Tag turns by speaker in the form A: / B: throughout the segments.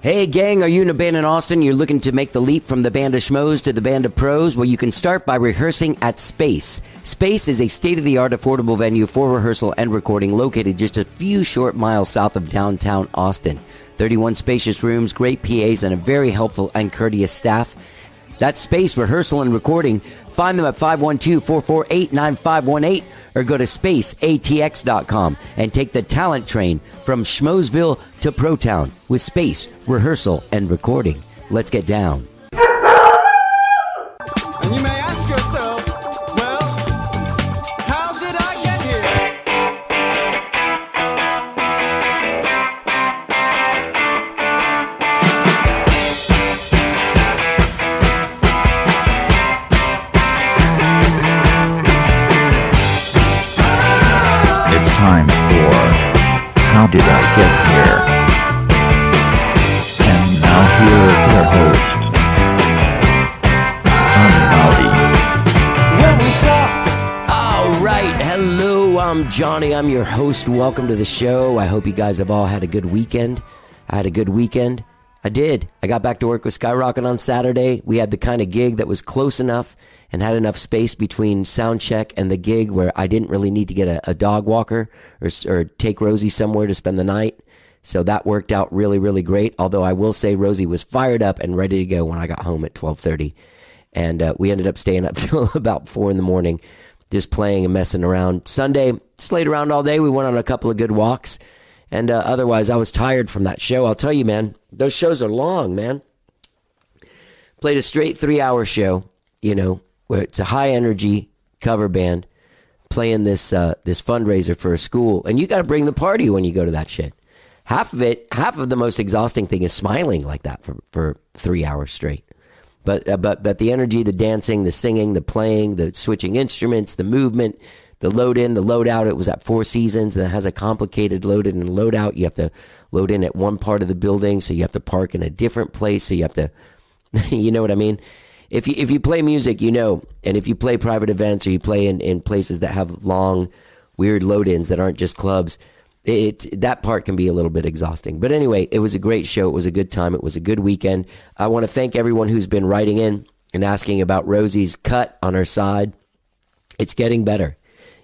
A: Hey gang, are you in a band in Austin? You're looking to make the leap from the band of schmoes to the band of pros? Well, you can start by rehearsing at Space. Space is a state-of-the-art affordable venue for rehearsal and recording located just a few short miles south of downtown Austin. 31 spacious rooms, great PAs, and a very helpful and courteous staff. That's Space Rehearsal and Recording. Find them at 512-448-9518 or go to spaceatx.com and take the talent train from Schmoesville to Protown with Space Rehearsal and Recording. Let's get down.
B: And you may ask yourself, well, how did I get here?
C: It's time for How Did I Get Here? And now here is your host,
B: When we talked,
A: All right. Hello, I'm Johnny. I'm your host. Welcome to the show. I hope you guys have all had a good weekend. I had a good weekend. I did. I got back to work with Skyrocket on Saturday. We had the kind of gig that was close enough and had enough space between sound check and the gig where I didn't really need to get a dog walker or take Rosie somewhere to spend the night. So that worked out really, really great. Although I will say Rosie was fired up and ready to go when I got home at 12:30. And we ended up staying up till about 4 in the morning, just playing and messing around. Sunday, slayed around all day. We went on a couple of good walks. And otherwise, I was tired from that show. I'll tell you, man, those shows are long, man. Played a straight 3-hour show, you know, where it's a high-energy cover band playing this fundraiser for a school. And you got to bring the party when you go to that shit. Half of the most exhausting thing is smiling like that for 3 hours straight. But the energy, the dancing, the singing, the playing, the switching instruments, the movement, the load in, the load out, it was at Four Seasons, and it has a complicated load in and load out. You have to load in at one part of the building, so you have to park in a different place, so you have to, you know what I mean? If you play music, you know, and if you play private events or you play in places that have long, weird load-ins that aren't just clubs, that part can be a little bit exhausting. But anyway, it was a great show. It was a good time. It was a good weekend. I want to thank everyone who's been writing in and asking about Rosie's cut on her side. It's getting better.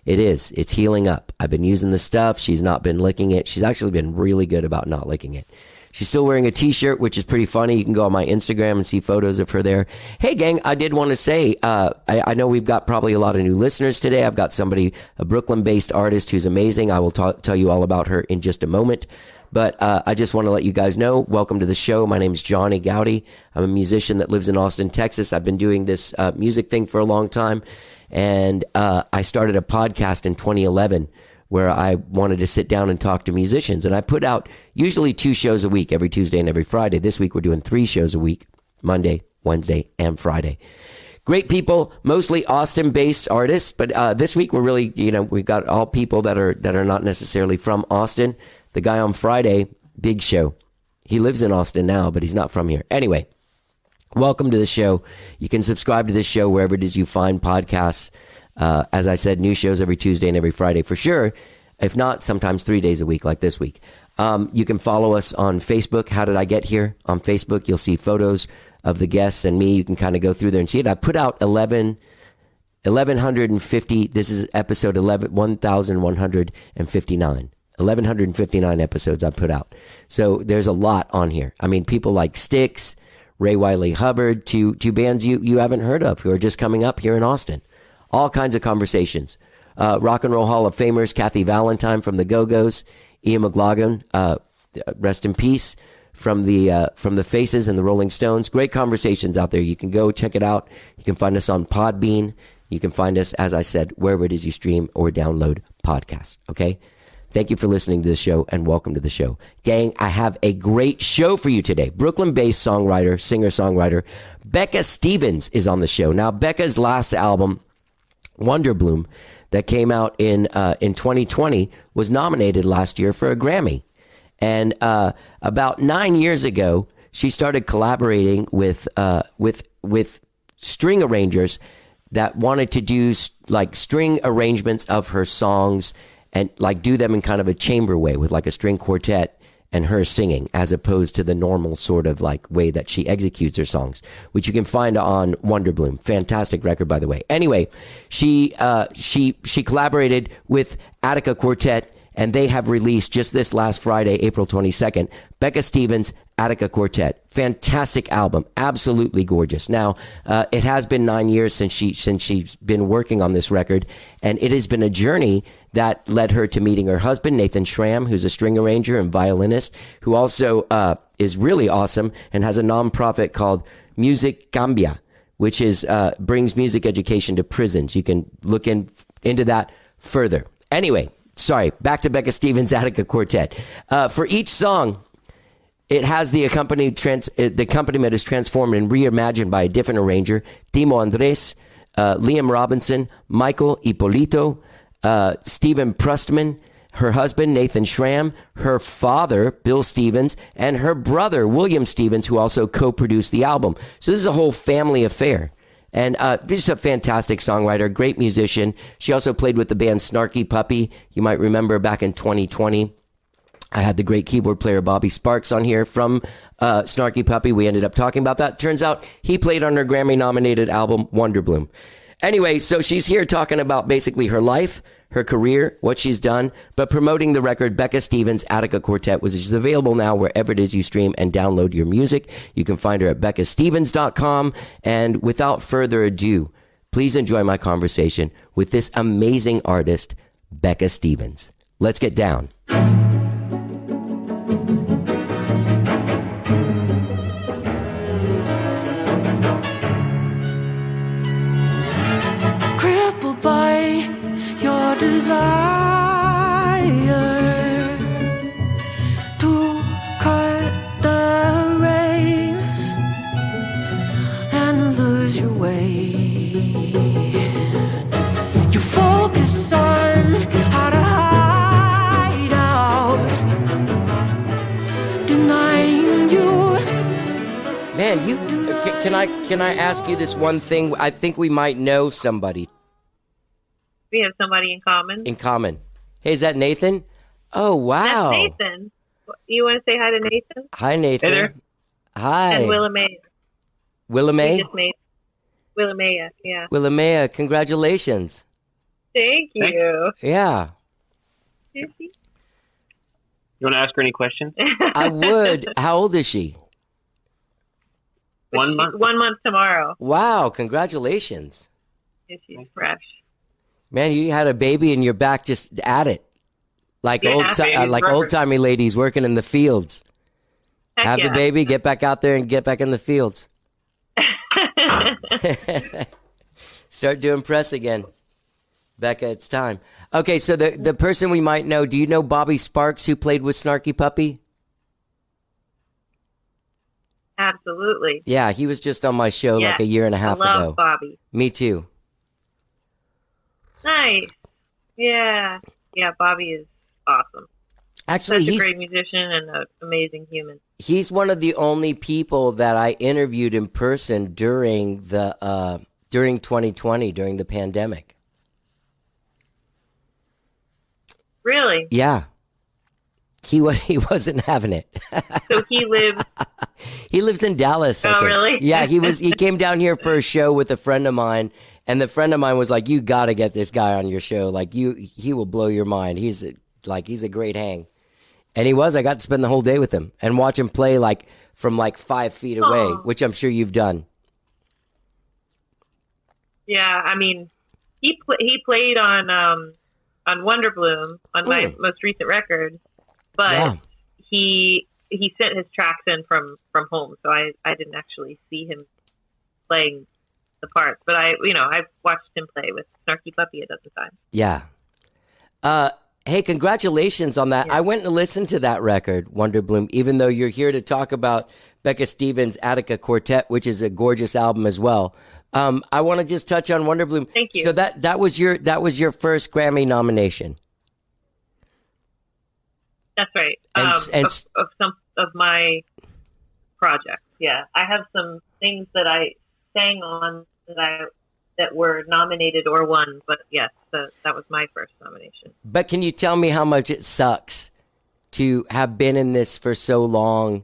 A: It is. It's healing up. I've been using the stuff. She's not been licking it. She's actually been really good about not licking it. She's still wearing a t-shirt, which is pretty funny. You can go on my Instagram and see photos of her there. Hey, gang, I did want to say, I know we've got probably a lot of new listeners today. I've got somebody, a Brooklyn-based artist who's amazing. I will tell you all about her in just a moment. But I just want to let you guys know, welcome to the show. My name is Johnny Gowdy. I'm a musician that lives in Austin, Texas. I've been doing this music thing for a long time. And I started a podcast in 2011 where I wanted to sit down and talk to musicians. And I put out usually 2 shows a week, every Tuesday and every Friday. This week we're doing 3 shows a week, Monday, Wednesday, and Friday. Great people, mostly Austin-based artists. But this week we're really, you know, we've got all people that are not necessarily from Austin. The guy on Friday, big show. He lives in Austin now, but he's not from here. Anyway. Welcome to the show. You can subscribe to this show wherever it is you find podcasts. As I said, new shows every Tuesday and every Friday for sure. If not, sometimes 3 days a week like this week. You can follow us on Facebook. How Did I Get Here? On Facebook, you'll see photos of the guests and me. You can kind of go through there and see it. I put out 1,150. This is episode 1159. 1,159 episodes I put out. So there's a lot on here. I mean, people like Styx, Ray Wiley Hubbard, two bands you haven't heard of who are just coming up here in Austin. All kinds of conversations. Rock and Roll Hall of Famers, Kathy Valentine from the Go-Go's, Ian McLaughlin, rest in peace, from the Faces and the Rolling Stones. Great conversations out there. You can go check it out. You can find us on Podbean. You can find us, as I said, wherever it is you stream or download podcasts. Okay? Thank you for listening to the show, and welcome to the show. Gang, I have a great show for you today. Brooklyn-based songwriter, singer-songwriter, Becca Stevens is on the show. Now, Becca's last album, Wonder Bloom, that came out in 2020, was nominated last year for a Grammy. And about 9 years ago, she started collaborating with string arrangers that wanted to do like string arrangements of her songs and like do them in kind of a chamber way with like a string quartet and her singing, as opposed to the normal sort of like way that she executes her songs, which you can find on Wonderbloom. Fantastic record, by the way. Anyway, she collaborated with Attica Quartet, and they have released just this last Friday, April 22nd, Becca Stevens, Attica Quartet. Fantastic album. Absolutely gorgeous. Now, it has been 9 years since she's been working on this record, and it has been a journey that led her to meeting her husband, Nathan Schramm, who's a string arranger and violinist, who also is really awesome and has a nonprofit called Music Cambia, which is brings music education to prisons. You can look into that further. Anyway, sorry, back to Becca Stevens' Attica Quartet. For each song, it has the accompaniment is transformed and reimagined by a different arranger, Timo Andres, Liam Robinson, Michael Ippolito, Stephen Prustman, her husband, Nathan Schramm, her father, Bill Stevens, and her brother, William Stevens, who also co-produced the album. So this is a whole family affair. And just a fantastic songwriter, great musician. She also played with the band Snarky Puppy. You might remember back in 2020. I had the great keyboard player Bobby Sparks on here from Snarky Puppy. We ended up talking about that. Turns out he played on her Grammy-nominated album, Wonderbloom. Anyway, so she's here talking about basically her life, her career, what she's done, but promoting the record Becca Stevens' Attica Quartet, which is available now wherever it is you stream and download your music. You can find her at beccastevens.com. And without further ado, please enjoy my conversation with this amazing artist, Becca Stevens. Let's get down.
D: Crippled by your desire to cut the race and lose your way. You focus on how to hide out, denying you.
A: Man, can I ask you this one thing? I think we might know somebody.
E: We have somebody in common.
A: In common. Hey, is that Nathan? Oh, wow.
E: That's Nathan. You want to say hi to Nathan?
A: Hi, Nathan.
E: Hey there.
A: Hi.
E: And Willamea.
A: Willamea?
E: We just made Willamea, yeah.
A: Willamea, congratulations.
E: Thank you.
A: Yeah.
F: You want to ask her any questions?
A: I would. How old is she?
F: 1 month.
E: 1 month tomorrow.
A: Wow, congratulations.
E: She's fresh.
A: Man, you had a baby and you're back just at it. Like
E: Yeah,
A: old-timey ladies working in the fields.
E: Heck
A: Have the
E: yeah.
A: baby, get back out there and get back in the fields. Start doing press again. Becca, it's time. Okay, so the person we might know, do you know Bobby Sparks, who played with Snarky Puppy?
E: Absolutely.
A: Yeah, he was just on my show like a year and a half
E: I love
A: ago.
E: Bobby.
A: Me too.
E: Nice. Yeah. Yeah, Bobby is awesome.
A: Actually,
E: Such a great musician and an amazing human.
A: he's one of the only people that I interviewed in person during 2020, during the pandemic.
E: Really?
A: Yeah. He wasn't having it.
E: So he lives...
A: He lives in Dallas. I
E: Oh,
A: think.
E: really?
A: Yeah, he came down here for a show with a friend of mine, and the friend of mine was like, "You got to get this guy on your show. Like he will blow your mind. He's a great hang." And he was. I got to spend the whole day with him and watch him play from 5 feet away,
E: Aw.
A: which I'm sure you've done.
E: Yeah, I mean, he played on Wonderbloom on my most recent record, but
A: Yeah.
E: he sent his tracks in from home, so I didn't actually see him playing the parts, but I've watched him play with Snarky Puppy a dozen times.
A: Yeah. Hey, congratulations on that.
E: Yeah.
A: I went and listened to that record, Wonderbloom, even though you're here to talk about Becca Stevens' Attica Quartet, which is a gorgeous album as well. I want to just touch on Wonderbloom.
E: Thank you.
A: So that was your first Grammy nomination.
E: That's right.
A: And
E: Of some of my projects. Yeah, I have some things that I sang on that were nominated or won, but yes, that was my first nomination.
A: But can you tell me how much it sucks to have been in this for so long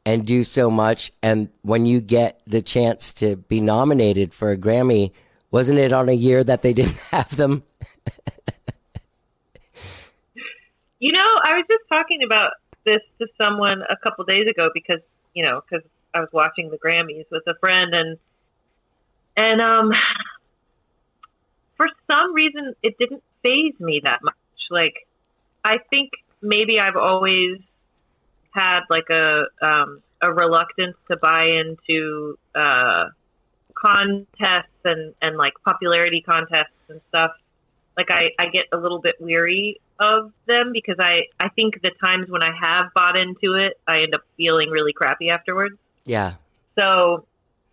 A: and do so much, and when you get the chance to be nominated for a Grammy, wasn't it on a year that they didn't have them?
E: I was just talking about this to someone a couple days ago because I was watching the Grammys with a friend, and for some reason it didn't faze me that much. Like, I think maybe I've always had like a reluctance to buy into contests and like popularity contests and stuff. Like I get a little bit weary of them because I think the times when I have bought into it, I end up feeling really crappy afterwards.
A: Yeah.
E: So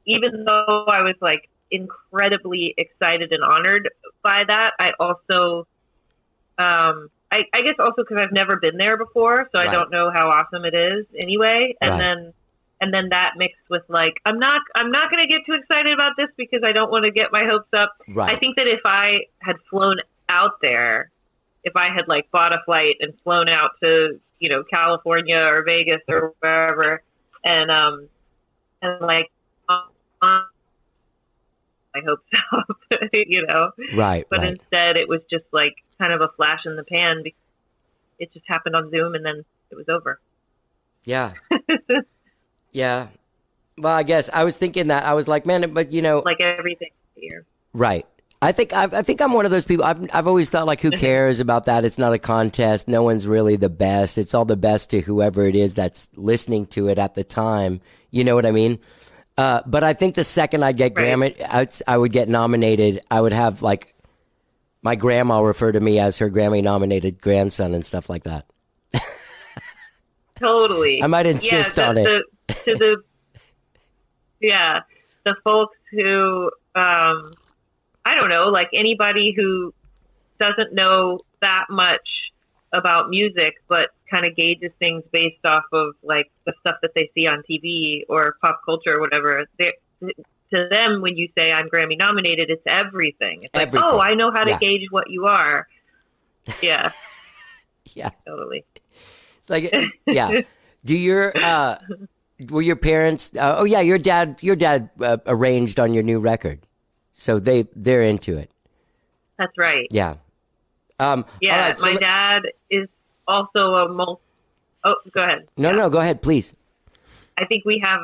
E: even though I was like incredibly excited and honored by that, I also, I guess also because I've never been there before, so I don't know how awesome it is anyway. And then that mixed with like, I'm not going to get too excited about this because I don't want to get my hopes up.
A: Right.
E: I think that if I had flown out there, if I had like bought a flight and flown out to, California or Vegas or wherever, and like, my hopes up,
A: Right.
E: But
A: right.
E: instead it was just like kind of a flash in the pan because it just happened on Zoom and then it was over.
A: Yeah. Yeah. Well, I guess I was thinking that. I was like, man, but
E: like everything here.
A: Right. I think I'm one of those people. I've always thought like, who cares about that? It's not a contest. No one's really the best. It's all the best to whoever it is that's listening to it at the time. You know what I mean? But I think the second I get Grammy, I would get nominated. I would have like my grandma refer to me as her Grammy nominated grandson and stuff like that.
E: Totally.
A: I might insist on it.
E: The folks who, I don't know, like anybody who doesn't know that much about music, but kind of gauges things based off of like the stuff that they see on TV or pop culture or whatever. To them, when you say I'm Grammy nominated, it's everything. It's like, oh, I know how to gauge what you are. Yeah.
A: Yeah.
E: Totally.
A: It's like, yeah. Do your, were your parents, your dad arranged on your new record. So they're into it.
E: That's right.
A: Yeah.
E: All right, so my dad is also a Oh, go ahead.
A: No, go ahead, please.
E: I think we have,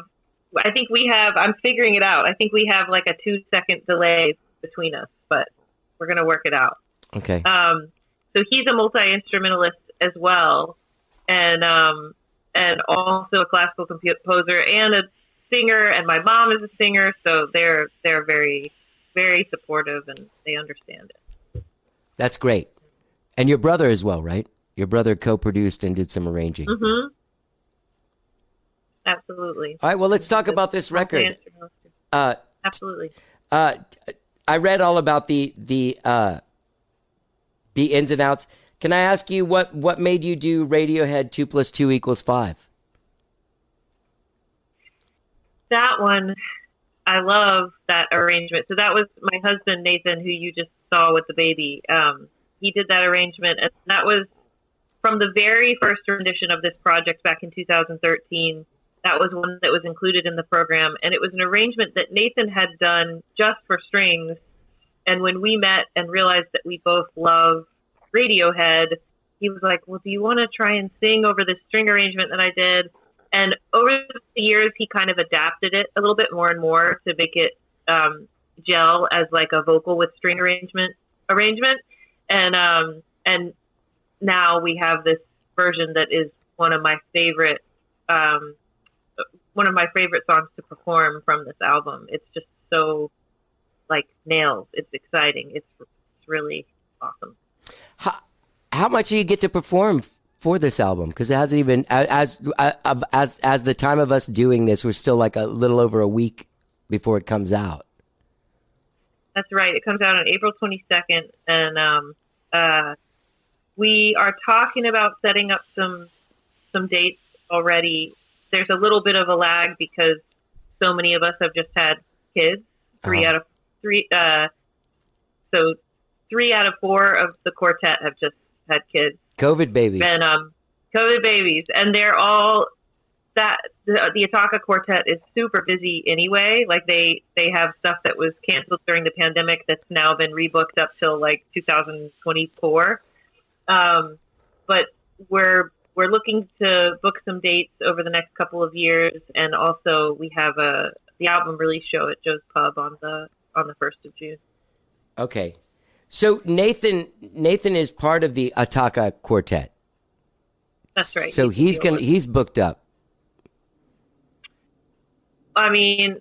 E: I'm figuring it out. I think we have like a 2-second delay between us, but we're going to work it out.
A: Okay.
E: So he's a multi-instrumentalist as well. And also a classical composer and a singer, and my mom is a singer. So they're very, very supportive and they understand it.
A: That's great. And your brother as well, right? Your brother co-produced and did some arranging.
E: Mm-hmm. Absolutely.
A: All right, well, let's talk about this record.
E: Absolutely.
A: I read all about the ins and outs. Can I ask you what made you do Radiohead 2 + 2 = 5?
E: That one, I love that arrangement. So that was my husband, Nathan, who you just saw with the baby. He did that arrangement, and that was from the very first rendition of this project back in 2013. That was one that was included in the program, and it was an arrangement that Nathan had done just for strings. And when we met and realized that we both love Radiohead, he was like, well, do you want to try and sing over this string arrangement that I did? And over the years, he kind of adapted it a little bit more and more to make it gel as like a vocal with string arrangement. And now we have this version that is one of my favorite songs to perform from this album. It's just so like nails. It's exciting. It's really awesome.
A: How much do you get to perform for this album? Because it hasn't even as the time of us doing this, we're still like a little over a week before it comes out.
E: That's right. It comes out on April 22nd, and we are talking about setting up some dates already. There's a little bit of a lag because so many of us have just had kids. Three out of 4 of the quartet have just had kids.
A: COVID babies.
E: And COVID babies, and they're all that the Ataka Quartet is super busy anyway. Like they have stuff that was canceled during the pandemic that's now been rebooked up till like 2024. But we're looking to book some dates over the next couple of years, and also we have the album release show at Joe's Pub on the 1st of June.
A: Okay, so Nathan is part of the Ataka Quartet.
E: That's right.
A: So he's booked up.
E: I mean,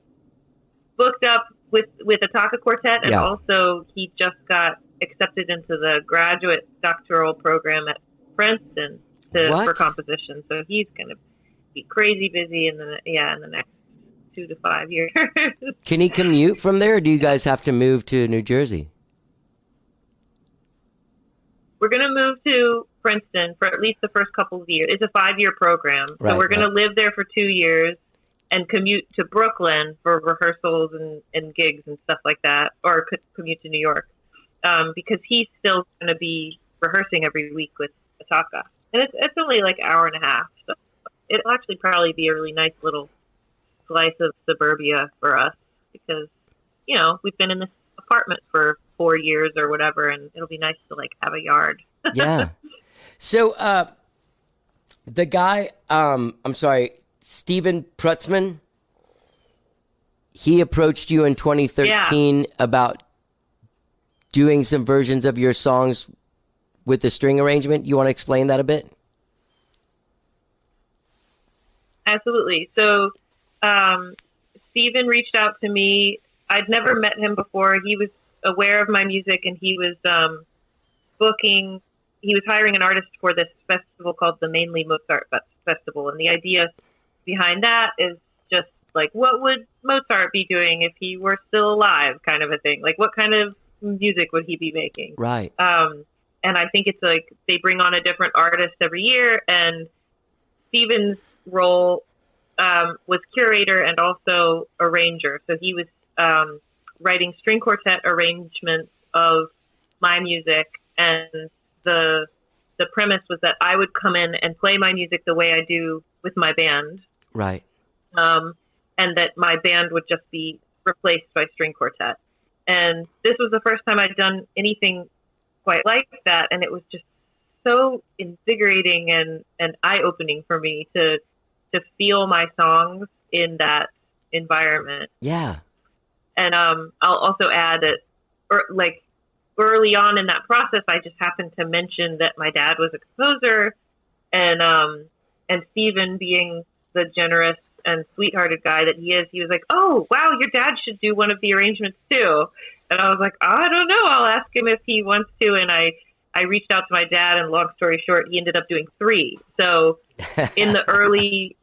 E: booked up with Ataka Quartet, and also he just got accepted into the graduate doctoral program at Princeton for composition. So he's going to be crazy busy in the next 2 to 5 years.
A: Can he commute from there, or do you guys have to move to New Jersey?
E: We're going to move to Princeton for at least the first couple of years. It's a 5-year program. So we're going to live there for 2 years and commute to Brooklyn for rehearsals and gigs and stuff like that, or commute to New York, because he's still going to be rehearsing every week with Ataka. And it's only like an hour and a half. So it'll actually probably be a really nice little slice of suburbia for us because, we've been in this apartment for 4 years or whatever, and it'll be nice to like have a yard.
A: Yeah. So the guy, I'm sorry, Steven Prutzman, he approached you in 2013 about doing some versions of your songs with the string arrangement. You want to explain that a bit?
E: Absolutely. So Steven reached out to me. I'd never met him before. He was aware of my music, and he was hiring an artist for this festival called the Mainly Mozart Festival. And the idea behind that is just like, what would Mozart be doing if he were still alive, kind of a thing? Like, what kind of music would he be making?
A: Right.
E: And I think it's like they bring on a different artist every year, and Steven's role was curator and also arranger. So he was writing string quartet arrangements of my music, and the premise was that I would come in and play my music the way I do with my band.
A: Right.
E: And that my band would just be replaced by string quartet. And this was the first time I'd done anything quite like that, and it was just so invigorating and eye-opening for me to feel my songs in that environment.
A: Yeah.
E: And I'll also add that, early on in that process, I just happened to mention that my dad was a composer, and Steven, being the generous and sweethearted guy that he is, he was like, "Oh, wow, your dad should do one of the arrangements too." And I was like, "I don't know. I'll ask him if he wants to." And I reached out to my dad, and long story short, he ended up doing 3. So in the early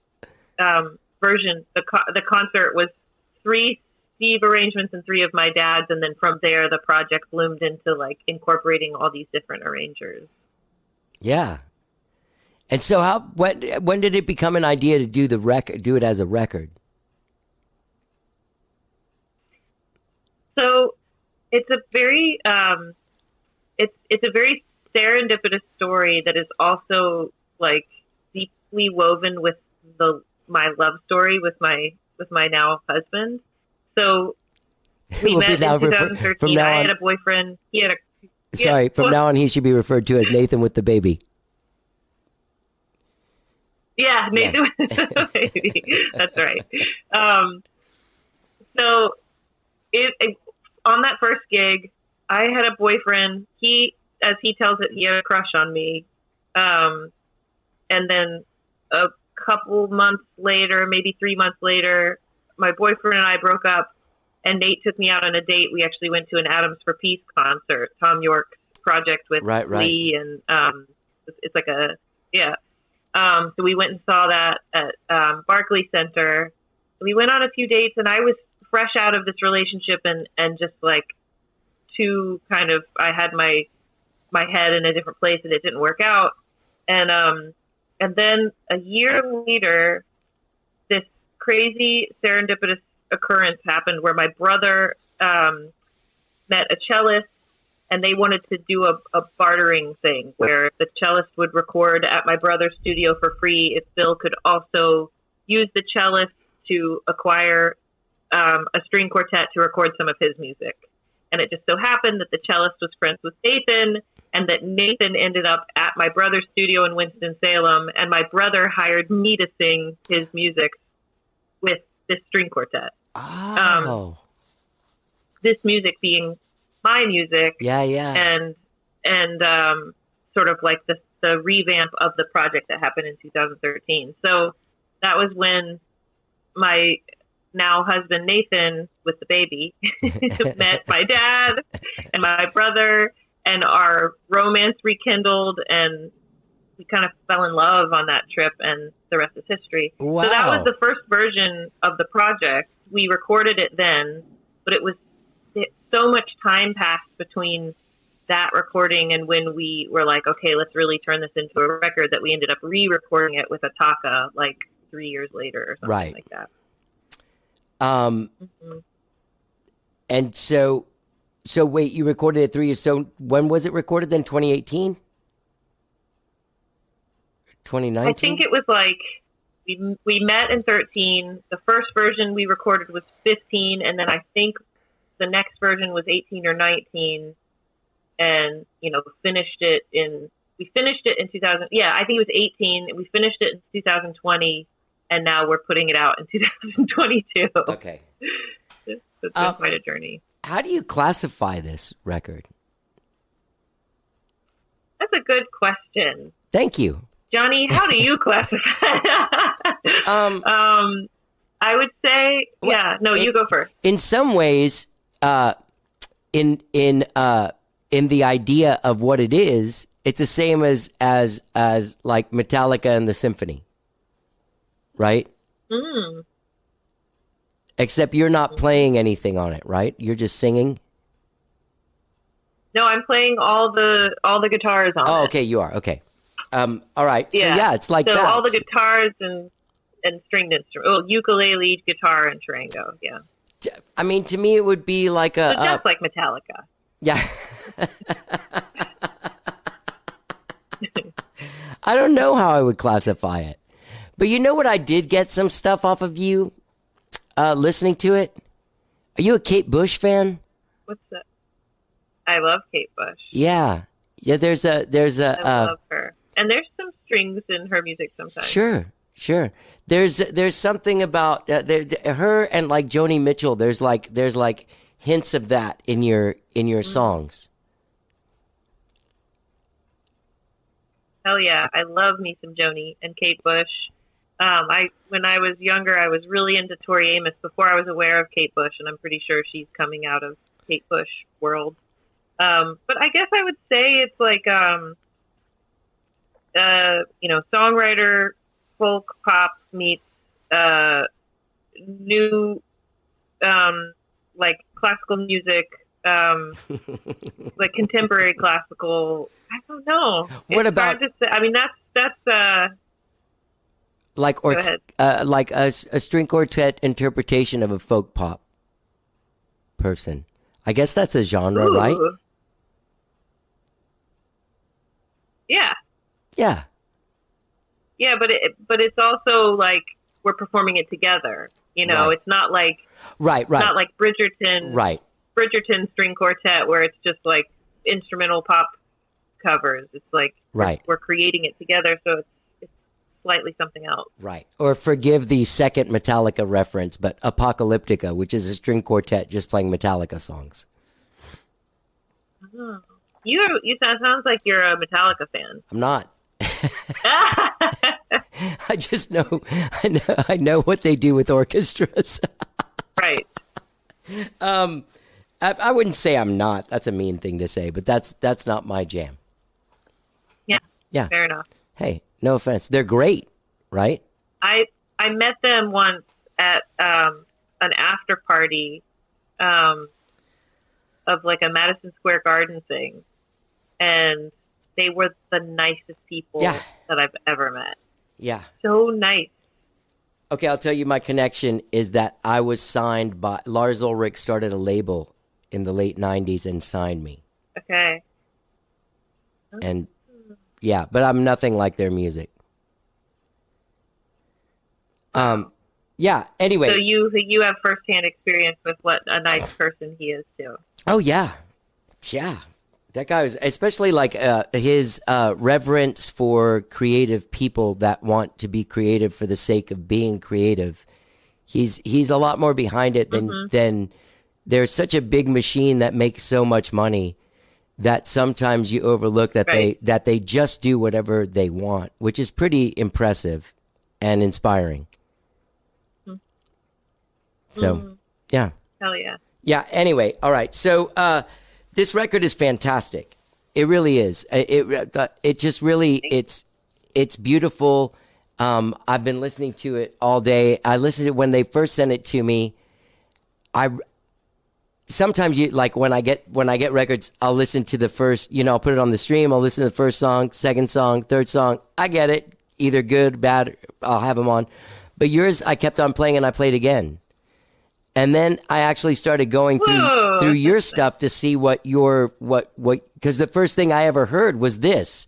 E: version, the concert was 3 Steve arrangements and 3 of my dad's, and then from there the project bloomed into like incorporating all these different arrangers. Yeah.
A: And so when did it become an idea to do do it as a record?
E: So it's a very it's a very serendipitous story that is also like deeply woven with my love story with my now husband. So we met in 2013. I had a boyfriend. He had a
A: From now on, he should be referred to as Nathan with the baby.
E: Yeah, Nathan with the baby. That's right. So on that first gig, I had a boyfriend. He, as he tells it, he had a crush on me. And then a couple months later, maybe 3 months later, my boyfriend and I broke up, and Nate took me out on a date. We actually went to an Atoms for Peace concert, Tom York's project with Lee, and it's like so we went and saw that at Barclay Center. We went on a few dates, and I was fresh out of this relationship and just like I had my head in a different place, and it didn't work out. And then a year later, this crazy serendipitous occurrence happened where my brother met a cellist, and they wanted to do a bartering thing where the cellist would record at my brother's studio for free if Bill could also use the cellist to acquire a string quartet to record some of his music. And it just so happened that the cellist was friends with Nathan, and that Nathan ended up at my brother's studio in Winston-Salem, and my brother hired me to sing his music with this string quartet.
A: Oh.
E: This music being my music.
A: Yeah.
E: And sort of like the revamp of the project that happened in 2013. So that was when my now husband Nathan with the baby met my dad and my brother, and our romance rekindled, and we kind of fell in love on that trip, and the rest is history.
A: Wow.
E: So that was the first version of the project. We recorded it then, but so much time passed between that recording and when we were like, okay, let's really turn this into a record, that we ended up re-recording it with Ataka like 3 years later or something like that.
A: And so wait, you recorded it 3 years. So when was it recorded then? 2018? 2019?
E: I think it was like, we met in 13. The first version we recorded was 15. And then I think the next version was 18 or 19. And, finished it in 2000. Yeah, I think it was 18. We finished it in 2020. And now we're putting it out in 2022.
A: Okay.
E: So it's been quite a journey.
A: How do you classify this record?
E: That's a good question.
A: Thank you.
E: Johnny, how do you classify? I would say, you go first.
A: In some ways, in the idea of what it is, it's the same as like Metallica and the symphony, right? Except you're not playing anything on it, right? You're just singing.
E: No, I'm playing all the guitars on it.
A: Oh, okay, you are. Okay. All right. So yeah, it's like
E: so
A: that.
E: all the guitars and stringed instruments. Oh, ukulele, guitar, and charango. Yeah.
A: I mean, to me, it would be like
E: so just like Metallica.
A: Yeah. I don't know how I would classify it, but you know what? I did get some stuff off of you, listening to it. Are you a Kate Bush fan?
E: What's that? I love Kate Bush.
A: Yeah. There's a.
E: I love her, and there's some strings in her music sometimes.
A: Sure. There's something about her and like Joni Mitchell. There's like hints of that in your songs.
E: Hell yeah, I love me some Joni and Kate Bush. When I was younger, I was really into Tori Amos before I was aware of Kate Bush, and I'm pretty sure she's coming out of Kate Bush world. But I guess I would say it's like songwriter, folk pop meets new like classical music, like contemporary classical. I don't know.
A: What about?
E: I mean, that's
A: like like a string quartet interpretation of a folk pop person. I guess that's a genre, right?
E: Yeah.
A: Yeah.
E: Yeah, but it's also like we're performing it together.
A: Right.
E: It's not like
A: right.
E: Not like Bridgerton.
A: Right.
E: Bridgerton string quartet where it's just like instrumental pop covers. It's like we're creating it together, so it's slightly something else. Right.
A: Or forgive the second Metallica reference, but Apocalyptica, which is a string quartet just playing Metallica songs.
E: Oh. You sounds like you're a Metallica fan.
A: I'm not. I just know. I know what they do with orchestras.
E: Right.
A: I wouldn't say I'm not. That's a mean thing to say, but that's not my jam. Yeah.
E: Fair enough.
A: Hey, no offense. They're great, right?
E: I met them once at an after party of like a Madison Square Garden thing, and they were the nicest people that I've ever met.
A: Yeah.
E: So nice.
A: Okay, I'll tell you my connection is that I was signed by Lars Ulrich started a label in the late 90s and signed me.
E: Okay.
A: And yeah, but I'm nothing like their music. Yeah. Anyway.
E: So you have firsthand experience with what a nice person he is too.
A: Oh yeah, yeah. That guy was, especially like his reverence for creative people that want to be creative for the sake of being creative. He's a lot more behind it than there's such a big machine that makes so much money that sometimes you overlook that they just do whatever they want, which is pretty impressive and inspiring. So, yeah.
E: Hell yeah.
A: Yeah. Anyway, all right. So this record is fantastic. It really is. It just really it's beautiful. I've been listening to it all day. I listened to it when they first sent it to me. Sometimes you like when I get records, I'll listen to the first. I'll put it on the stream. I'll listen to the first song, second song, third song. I get it, either good, bad. I'll have them on. But yours, I kept on playing and I played again. And then I actually started going through your stuff to see what because the first thing I ever heard was this.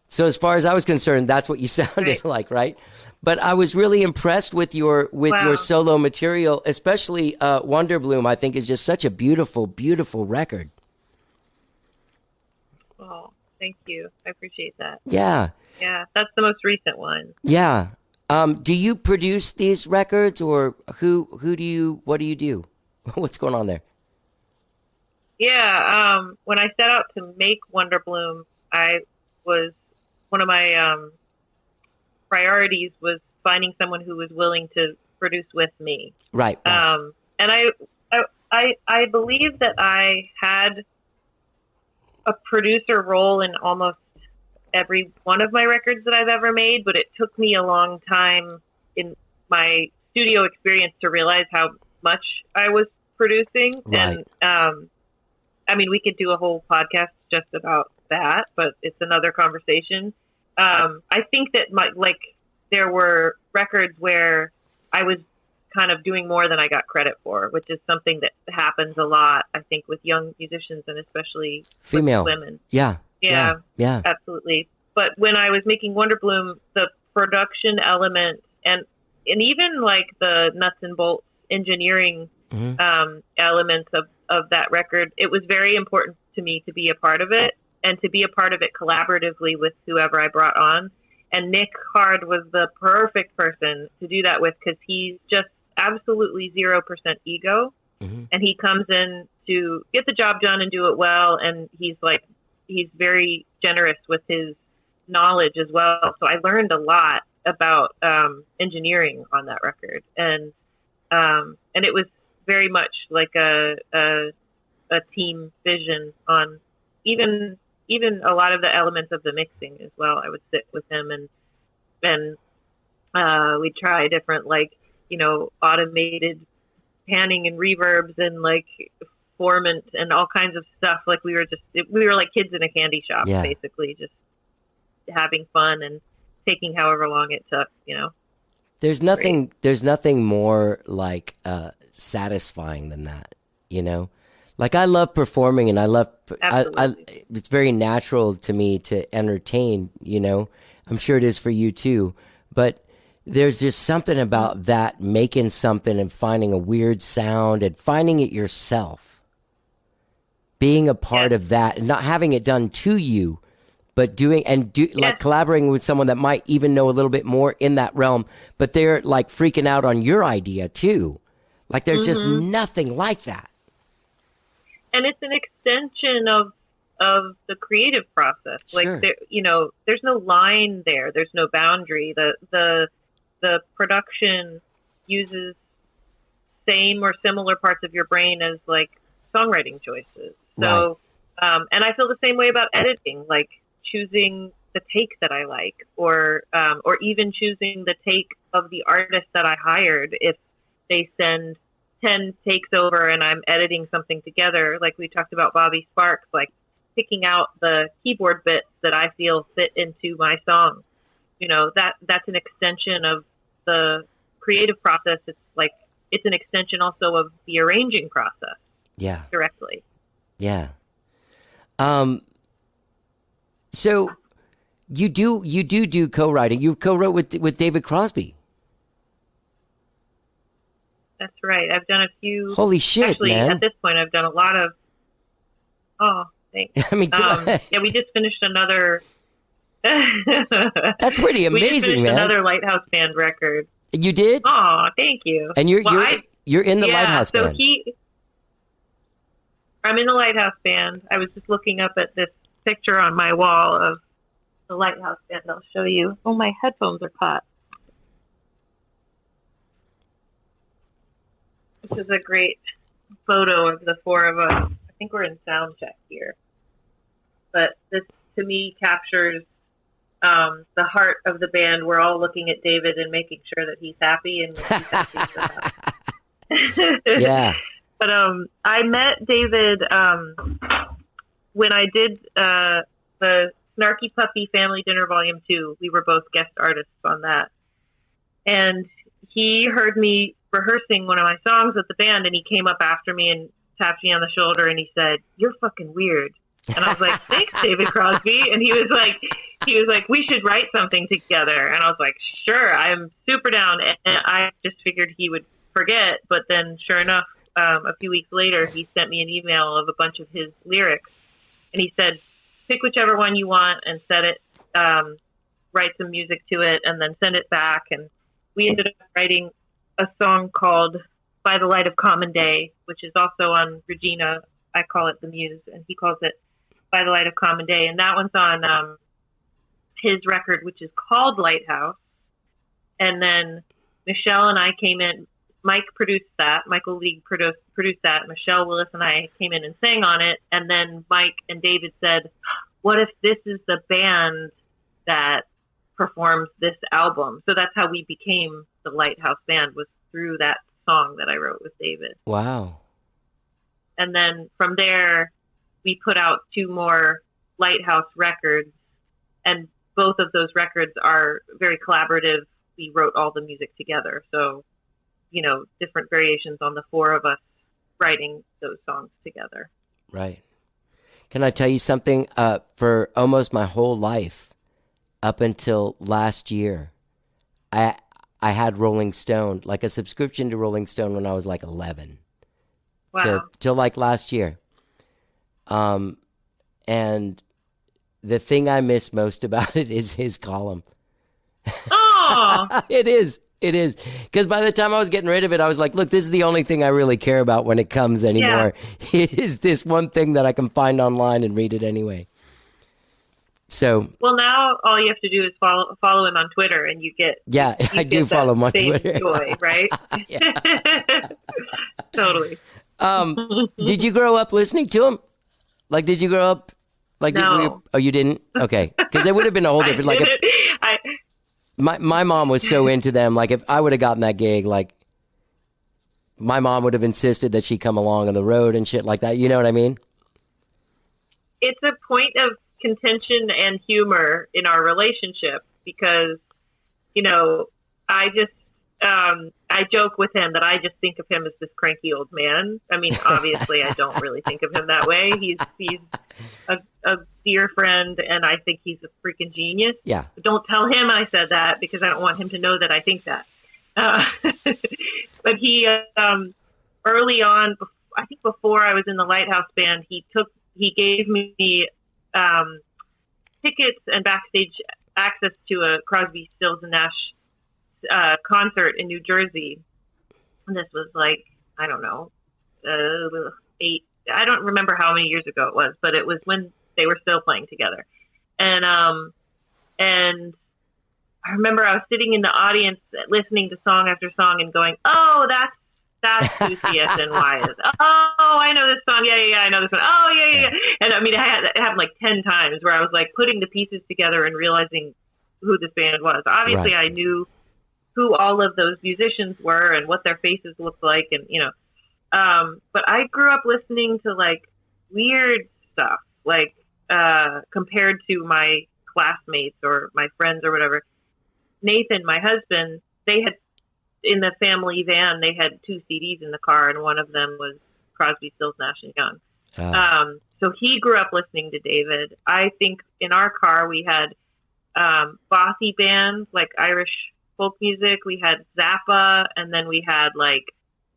A: So as far as I was concerned, that's what you sounded like, right? But I was really impressed with your solo material, especially Wonder Bloom. I think is just such a beautiful, beautiful record.
E: Oh, thank you. I appreciate that.
A: Yeah.
E: Yeah, that's the most recent one.
A: Yeah. Do you produce these records, or what do you do? What's going on there?
E: Yeah, when I set out to make Wonder Bloom, one of my priorities was finding someone who was willing to produce with me.
A: Right.
E: And I believe that I had a producer role in almost every one of my records that I've ever made, but it took me a long time in my studio experience to realize how much I was producing.
A: Right.
E: And I mean, we could do a whole podcast just about that, but it's another conversation. I think that there were records where I was kind of doing more than I got credit for, which is something that happens a lot, I think, with young musicians and especially
A: female
E: women.
A: Yeah,
E: absolutely. But when I was making Wonder Bloom, the production element and even like the nuts and bolts engineering elements of that record, it was very important to me to be a part of it and to be a part of it collaboratively with whoever I brought on. And Nick Hard was the perfect person to do that with because he's just absolutely 0% ego. And he comes in to get the job done and do it well. And he's very generous with his knowledge as well. So I learned a lot about engineering on that record. And it was very much like a team vision on even a lot of the elements of the mixing as well. I would sit with him and we'd try different automated panning and reverbs and formant and all kinds of stuff. Like we were like kids in a candy shop, basically just having fun and taking however long it took,
A: There's nothing more satisfying than that, Like I love performing and I love, it's very natural to me to entertain, I'm sure it is for you too, but there's just something about that, making something and finding a weird sound and finding it yourself, being a part of that and not having it done to you, but collaborating with someone that might even know a little bit more in that realm, but they're freaking out on your idea too. There's just nothing like that.
E: And it's an extension of the creative process.
A: Sure.
E: There's no line there. There's no boundary. The production uses same or similar parts of your brain as songwriting choices. So, and I feel the same way about editing, choosing the take that I like, or even choosing the take of the artist that I hired. If they send 10 takes over and I'm editing something together, like we talked about Bobby Sparks, picking out the keyboard bits that I feel fit into my song. That's an extension of the creative process. It's an extension also of the arranging process.
A: Yeah.
E: Directly.
A: Yeah. So you do co-writing. You co-wrote with David Crosby.
E: That's right. I've done a few.
A: Holy shit,
E: actually,
A: man!
E: At this point, I've done a lot of. Oh, thanks.
A: I mean,
E: yeah, we just finished another.
A: that's pretty
E: we just
A: amazing,
E: finished
A: man.
E: Another Lighthouse Band record.
A: You did?
E: Oh, thank you.
A: And you're in the Lighthouse
E: so
A: Band.
E: I'm in the Lighthouse Band. I was just looking up at this picture on my wall of the Lighthouse Band. I'll show you. Oh, my headphones are caught. This is a great photo of the four of us. I think we're in sound check here. But this, to me, captures the heart of the band. We're all looking at David and making sure that he's happy, and he's happy.
A: Yeah.
E: But I met David when I did the Snarky Puppy Family Dinner Volume 2. We were both guest artists on that. And he heard me rehearsing one of my songs with the band, and he came up after me and tapped me on the shoulder, and he said, "You're fucking weird." And I was like, "Thanks, David Crosby." And he was like, "We should write something together." And I was like, "Sure, I'm super down." And I just figured he would forget, but then sure enough, a few weeks later, he sent me an email of a bunch of his lyrics, and he said, "Pick whichever one you want and set it, write some music to it, and then send it back." And we ended up writing a song called "By the Light of Common Day," which is also on Regina. I call it The Muse, and he calls it "By the Light of Common Day." And that one's on his record, which is called Lighthouse. And then Michelle and I came in. Mike produced that. Michael League produced that. Michelle Willis and I came in and sang on it. And then Mike and David said, "What if this is the band that performs this album?" So that's how we became the Lighthouse Band, was through that song that I wrote with David.
A: Wow.
E: And then from there, we put out 2 more Lighthouse records, and both of those records are very collaborative. We wrote all the music together. So, different variations on the 4 of us writing those songs together.
A: Right. Can I tell you something? For almost my whole life, up until last year, I had Rolling Stone, like a subscription to Rolling Stone when I was like 11.
E: Wow.
A: Till like last year. And the thing I miss most about it is his column.
E: Oh,
A: It is. Because by the time I was getting rid of it, I was like, look, this is the only thing I really care about when it comes anymore. Is this one thing that I can find online and read it anyway. So.
E: Well, now all you have to do is follow him on Twitter, and you get.
A: Yeah, I do follow him on Twitter.
E: Joy, right? Totally.
A: Did you grow up listening to him? Like, did you grow up? Like,
E: No.
A: You didn't? Okay. Because it would have been a whole different, like, my mom was so into them. Like, if I would have gotten that gig, like, my mom would have insisted that she come along on the road and shit like that. You know what I mean?
E: It's a point of contention and humor in our relationship because, I just, I joke with him that I just think of him as this cranky old man. I mean, obviously I don't really think of him that way. He's a dear friend, and I think he's a freaking genius.
A: Yeah.
E: But don't tell him I said that, because I don't want him to know that I think that. But he, early on, I think before I was in the Lighthouse Band, he gave me tickets and backstage access to a Crosby, Stills and Nash concert in New Jersey. And this was like, I don't know, 8. I don't remember how many years ago it was, but it was when they were still playing together. And I remember I was sitting in the audience listening to song after song and going, "Oh, that's who CSNY is. Oh, I know this song. Yeah, I know this one. Oh, yeah. And I mean, it happened like 10 times where I was like putting the pieces together and realizing who this band was. Obviously,
A: Right.
E: I knew who all of those musicians were and what their faces looked like, and but I grew up listening to like weird stuff, like compared to my classmates or my friends or whatever. Nathan, my husband, they had, in the family van, they had 2 CDs in the car, and one of them was Crosby, Stills, Nash and Young. So he grew up listening to David. I think in our car we had Bothy bands, like Irish folk music. We had Zappa, and then we had like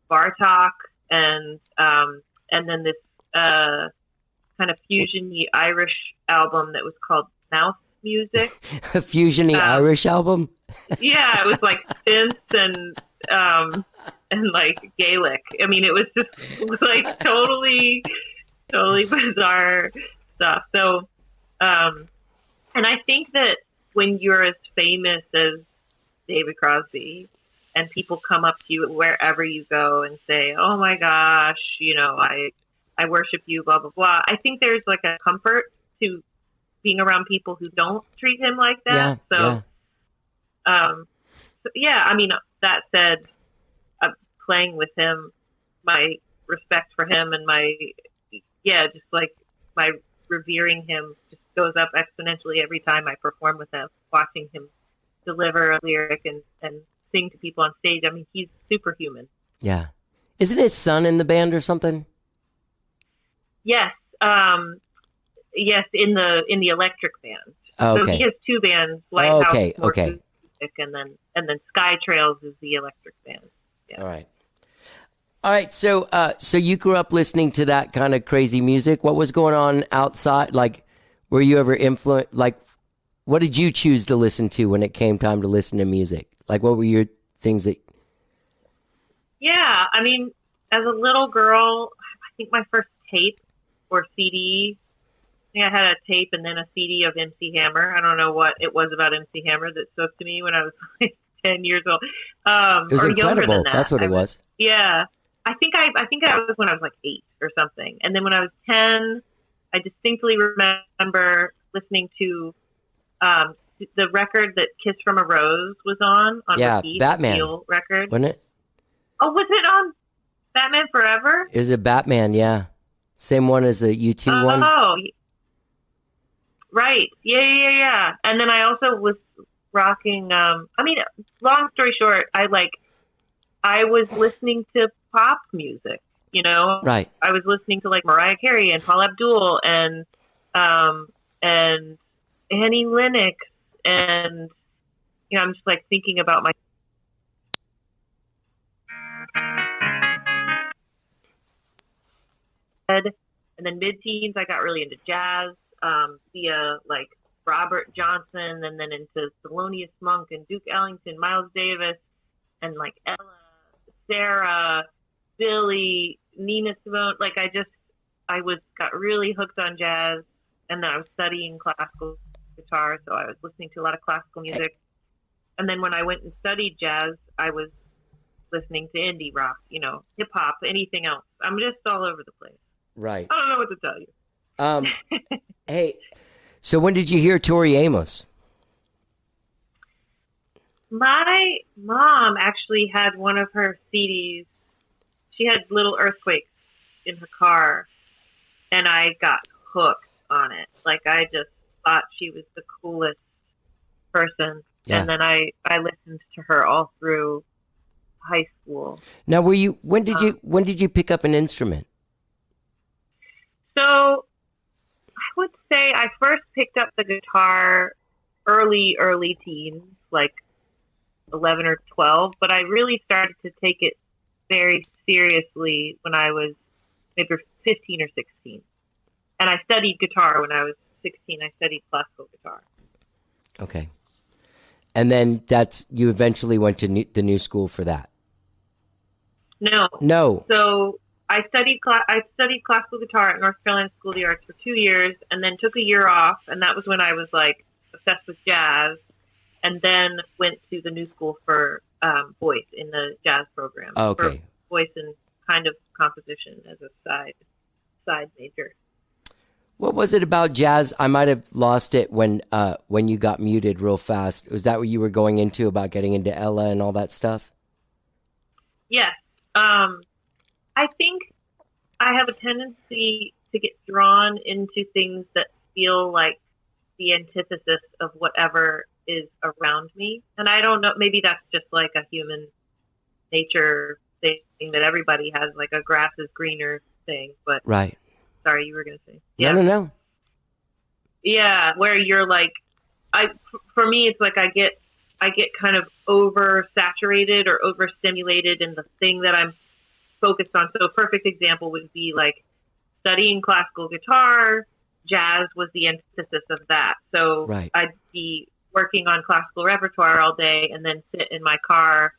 E: Bartok, and then this kind of fusion-y Irish album that was called Mouse Music.
A: A fusion-y Irish album?
E: Yeah, it was like synths and like Gaelic. I mean, it was just like totally bizarre stuff. So, and I think that when you're as famous as David Crosby, and people come up to you wherever you go and say, "Oh my gosh, I worship you," blah blah blah. I think there's like a comfort to being around people who don't treat him like that. I mean, that said, playing with him, my respect for him and just like my revering him just goes up exponentially every time I perform with him, watching him deliver a lyric and sing to people on stage. I mean, he's superhuman.
A: Yeah. Isn't his son in the band or something?
E: Yes. Yes, in the electric band.
A: Oh, okay.
E: So he has two bands, Lighthouse
A: Okay.
E: Music, and then Sky Trails is the electric band. Yeah.
A: All right. So you grew up listening to that kind of crazy music. What was going on outside? Like, were you ever influenced? Like, what did you choose to listen to when it came time to listen to music? Like, what were your things that?
E: Yeah, I mean, as a little girl, I think my first tape or CD. I think I had a tape and then a CD of MC Hammer. I don't know what it was about MC Hammer that spoke to me when I was like 10 years old.
A: It was incredible. That's what it was.
E: Yeah. I think I was when I was like 8 or something. And then when I was 10, I distinctly remember listening to the record that Kiss from a Rose was on repeat,
A: Batman.
E: the Seal record.
A: Wasn't it?
E: Oh, was it on Batman Forever?
A: It was a Batman, yeah. Same one as the U2 one.
E: Oh, right. Yeah. And then I also was rocking, long story short, I was listening to pop music,
A: Right.
E: I was listening to like Mariah Carey and Paul Abdul and Annie Lennox, and I'm just like thinking about my and then mid-teens I got really into jazz via like Robert Johnson, and then into Thelonious Monk and Duke Ellington, Miles Davis, and like Ella, Sarah, Billy, Nina Simone. Like got really hooked on jazz, and then I was studying classical guitar, so I was listening to a lot of classical music. And then when I went and studied jazz, I was listening to indie rock, hip hop, anything else. I'm just all over the place.
A: Right.
E: I don't know what to tell you.
A: Hey, so when did you hear Tori Amos?
E: My mom actually had one of her CDs. She had Little Earthquakes in her car, and I got hooked on it. Like, I just thought she was the coolest person.
A: Yeah.
E: And then I listened to her all through high school.
A: Now, when did you pick up an instrument?
E: So I would say I first picked up the guitar early teens, like 11 or 12, but I really started to take it very seriously when I was maybe 15 or 16. And I studied guitar when I was 16. I studied classical guitar.
A: Okay. And then you eventually went to the new school for that? No.
E: So I studied classical guitar at North Carolina School of the Arts for 2 years, and then took a year off, and that was when I was like obsessed with jazz, and then went to the new school for voice in the jazz program.
A: Okay.
E: For voice and kind of composition as a side major.
A: What was it about jazz? I might have lost it when you got muted real fast. Was that what you were going into about getting into Ella and all that stuff?
E: Yes. I think I have a tendency to get drawn into things that feel like the antithesis of whatever is around me. And I don't know, maybe that's just like a human nature thing that everybody has, like a grass is greener thing. But
A: right.
E: sorry, you were going to say.
A: No.
E: Yeah, where you're like, for me, it's like I get kind of oversaturated or overstimulated in the thing that I'm focused on. So a perfect example would be like studying classical guitar. Jazz was the antithesis of that. So
A: Right.
E: I'd be working on classical repertoire all day and then sit in my car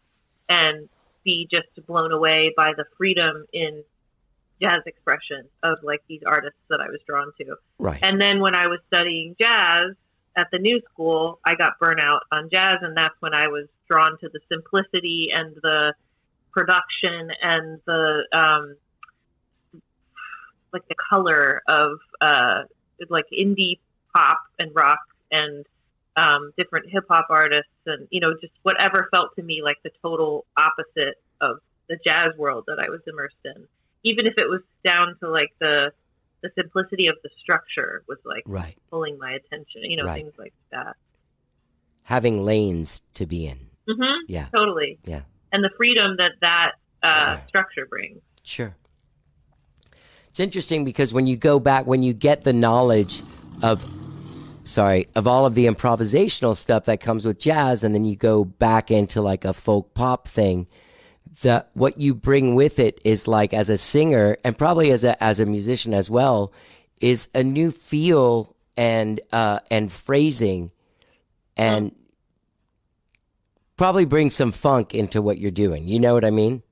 E: and be just blown away by the freedom in jazz expression of like these artists that I was drawn to.
A: Right.
E: And then when I was studying jazz at the new school, I got burnt out on jazz, and that's when I was drawn to the simplicity and the production and the like the color of like indie pop and rock and different hip hop artists, and just whatever felt to me like the total opposite of the jazz world that I was immersed in. Even if it was down to like the simplicity of the structure was like
A: Right.
E: pulling my attention,
A: Right.
E: things like that.
A: Having lanes to be in.
E: Mm-hmm.
A: Yeah.
E: Totally.
A: Yeah.
E: And the freedom that structure brings.
A: Sure. It's interesting because when you go back, when you get the knowledge of all of the improvisational stuff that comes with jazz, and then you go back into like a folk pop thing, that what you bring with it is like, as a singer and probably as a musician as well, is a new feel and phrasing, and probably bring some funk into what you're doing. You know what I mean?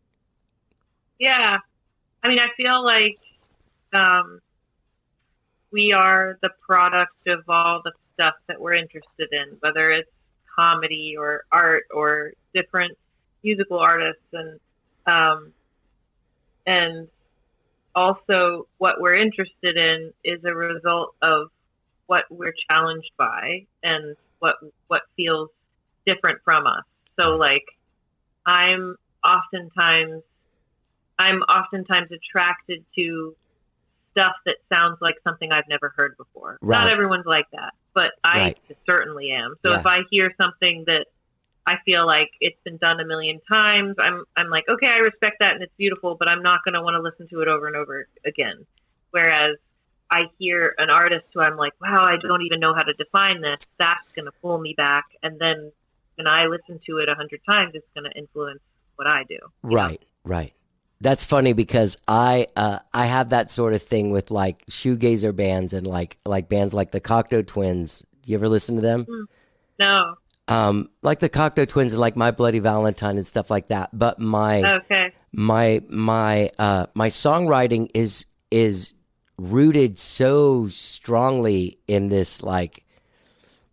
E: Yeah. I mean, I feel like we are the product of all the stuff that we're interested in, whether it's comedy or art or different musical artists, and also what we're interested in is a result of what we're challenged by and what feels different from us. So like I'm oftentimes attracted to stuff that sounds like something I've never heard before.
A: Right.
E: Not everyone's like that, but I
A: Right.
E: certainly am. So
A: Yeah.
E: if I hear something that I feel like it's been done a million times, I'm like, okay, I respect that and it's beautiful, but I'm not going to want to listen to it over and over again. Whereas I hear an artist who I'm like, wow, I don't even know how to define this. That's going to pull me back. And then when I listen to it 100 times, it's going to influence what I do.
A: Right, right. That's funny because I have that sort of thing with like shoegazer bands and like bands like the Cocteau Twins. You ever listen to them?
E: No.
A: Like the Cocteau Twins and like My Bloody Valentine and stuff like that. But my songwriting is rooted so strongly in this like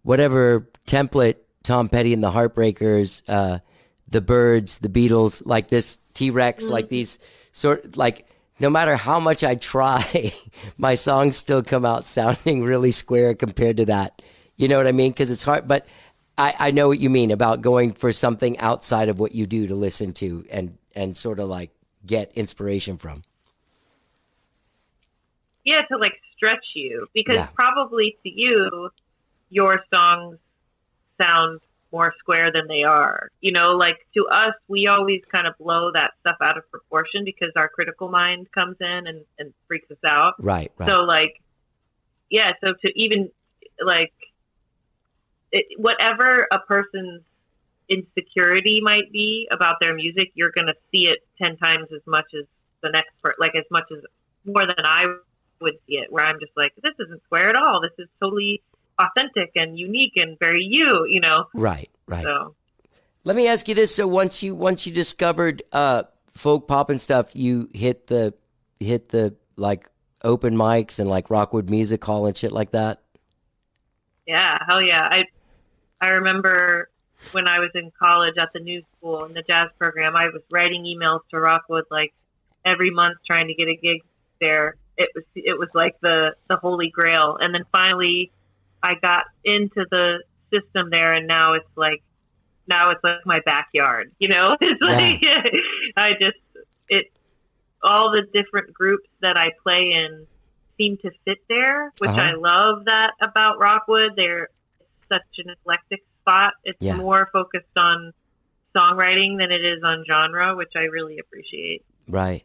A: whatever template, Tom Petty and the Heartbreakers, the Byrds, the Beatles, like this T-Rex, like these sort, like no matter how much I try, my songs still come out sounding really square compared to that. You know what I mean? Because it's hard, but I know what you mean about going for something outside of what you do to listen to and sort of like get inspiration from.
E: Yeah, to like stretch you, because
A: Yeah.
E: probably to you, your songs sound more square than they are. Like to us, we always kind of blow that stuff out of proportion because our critical mind comes in and freaks us out.
A: Right.
E: So like, yeah, so to even like whatever a person's insecurity might be about their music, you're going to see it 10 times as much as the next part, like as much as more than I would see it, where I'm just like, this isn't square at all. This is totally authentic and unique and very
A: Right.
E: So
A: Let me ask you this. So once you discovered folk pop and stuff, you hit the like open mics and like Rockwood Music Hall and shit like that?
E: yeah, hell yeah. I remember when I was in college at the new school in the jazz program, I was writing emails to Rockwood like every month trying to get a gig there. It was like the holy grail. And then finally I got into the system there, and now it's like my backyard, It's like all the different groups that I play in seem to fit there, which I love that about Rockwood. They're such an eclectic spot. It's more focused on songwriting than it is on genre, which I really appreciate.
A: Right.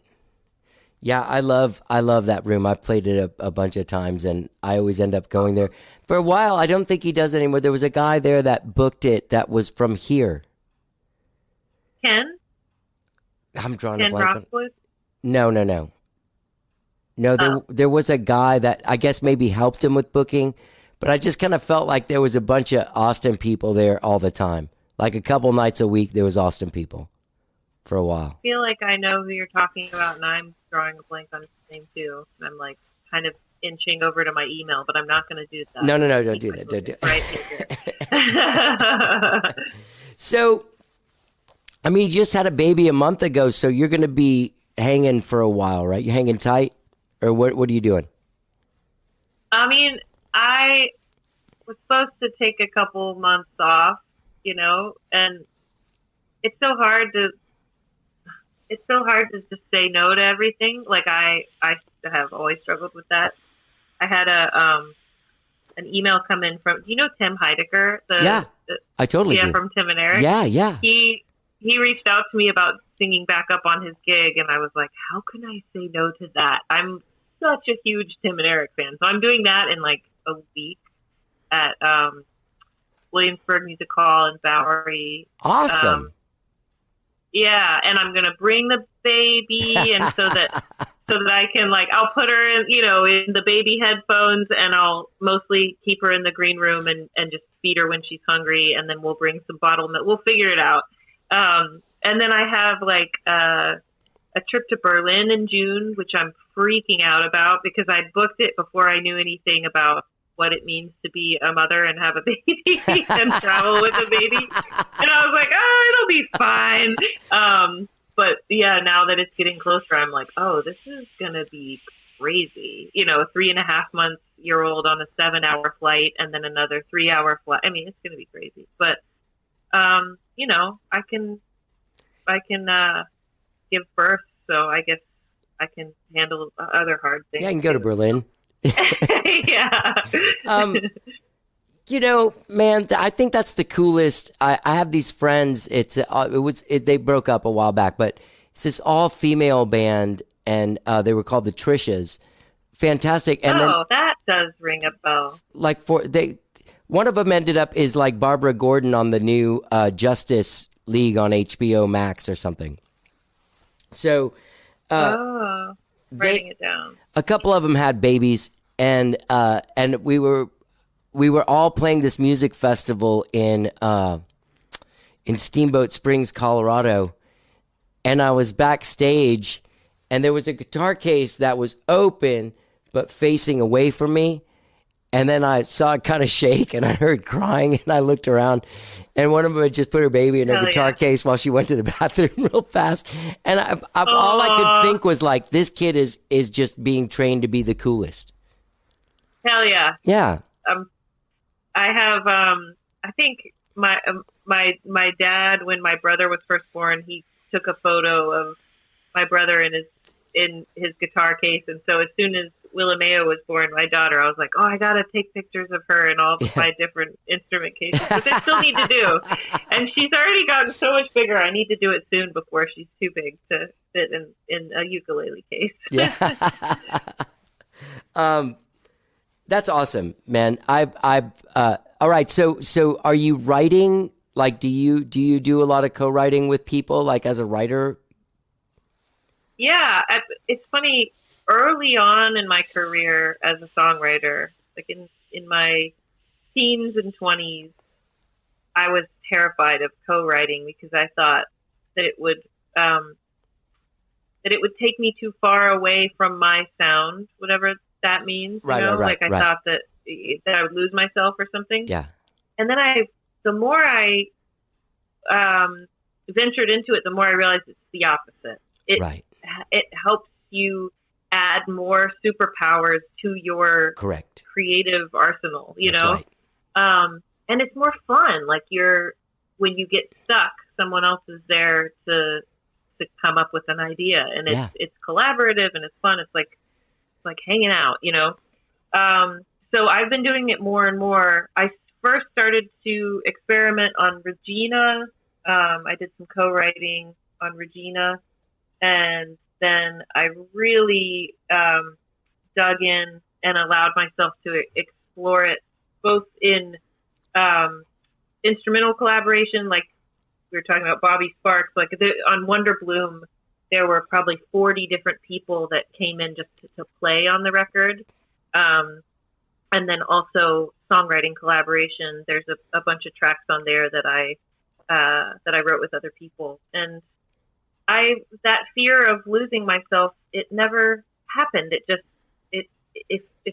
A: Yeah, I love that room. I've played it a bunch of times, and I always end up going there. For a while, I don't think he does anymore. There was a guy there that booked it that was from here.
E: Ken?
A: I'm drawing a
E: Ken
A: blank.
E: Rockwood?
A: No. No, there was a guy that I guess maybe helped him with booking, but I just kind of felt like there was a bunch of Austin people there all the time. Like a couple nights a week, there was Austin people for a while.
E: I feel like I know who you're talking about, and I'm drawing a blank on his name too. And I'm like kind of inching over to my email, but I'm not going to do that.
A: No, don't do that. Don't do
E: Right.
A: So, I mean, you just had a baby a month ago, so you're going to be hanging for a while, right? You're hanging tight, or what are you doing?
E: I mean, I was supposed to take a couple months off, and it's so hard to just say no to everything. Like I have always struggled with that. I had an email come in from, do you know Tim Heidecker?
A: I totally do.
E: From Tim and Eric.
A: Yeah.
E: He reached out to me about singing back up on his gig, and I was like, how can I say no to that? I'm such a huge Tim and Eric fan. So I'm doing that in like a week at Williamsburg Music Hall in Bowery.
A: Awesome.
E: Yeah, and I'm gonna bring the baby, and so that I can I'll put her in in the baby headphones, and I'll mostly keep her in the green room and just feed her when she's hungry, and then we'll bring some bottled milk. We'll figure it out. And then I have a trip to Berlin in June, which I'm freaking out about because I booked it before I knew anything about what it means to be a mother and have a baby and travel with a baby. And I was like, it'll be fine. But yeah, now that it's getting closer, I'm like, oh, this is going to be crazy. A 3.5-month-year-old on a 7-hour flight and then another 3-hour flight. I mean, it's going to be crazy. But, I can give birth. So I guess I can handle other hard things.
A: Yeah, I can go to Berlin.
E: Yeah.
A: Man, I think that's the coolest. I have these friends. They broke up a while back, but it's this all female band, and they were called the Trishas. Fantastic. And
E: that does ring a bell.
A: One of them ended up is like Barbara Gordon on the new Justice League on HBO Max or something. So,
E: writing it down.
A: A couple of them had babies, and we were all playing this music festival in Steamboat Springs, Colorado, and I was backstage, and there was a guitar case that was open but facing away from me, and then I saw it kind of shake, and I heard crying, and I looked around, and one of them had just put her baby in her guitar case while she went to the bathroom real fast, and all I could think was like, this kid is just being trained to be the coolest.
E: Hell yeah.
A: Yeah.
E: I have, I think my dad, when my brother was first born, he took a photo of my brother in his guitar case. And so as soon as Willamea was born, my daughter, I was like, I got to take pictures of her in all my different instrument cases, which I still need to do. And she's already gotten so much bigger. I need to do it soon before she's too big to fit in a ukulele case.
A: Yeah. That's awesome, man. All right. So are you writing? Like, do you do a lot of co-writing with people, like as a writer?
E: Yeah. It's funny. Early on in my career as a songwriter, like in my teens and 20s, I was terrified of co-writing because I thought that it would take me too far away from my sound, whatever that means.
A: Right.
E: I thought that I would lose myself or something.
A: Yeah.
E: And then the more I ventured into it, the more I realized it's the opposite. It helps you add more superpowers to your creative arsenal, Right. And it's more fun. Like when you get stuck, someone else is there to come up with an idea, and it's collaborative and it's fun. It's like hanging out, So I've been doing it more and more. I first started to experiment on Regina. I did some co-writing on Regina, and then I really dug in and allowed myself to explore it both in instrumental collaboration, like we were talking about Bobby Sparks, like on Wonder Bloom, there were probably 40 different people that came in just to play on the record. And then also songwriting collaboration. There's a bunch of tracks on there that I wrote with other people. And that fear of losing myself, it never happened. If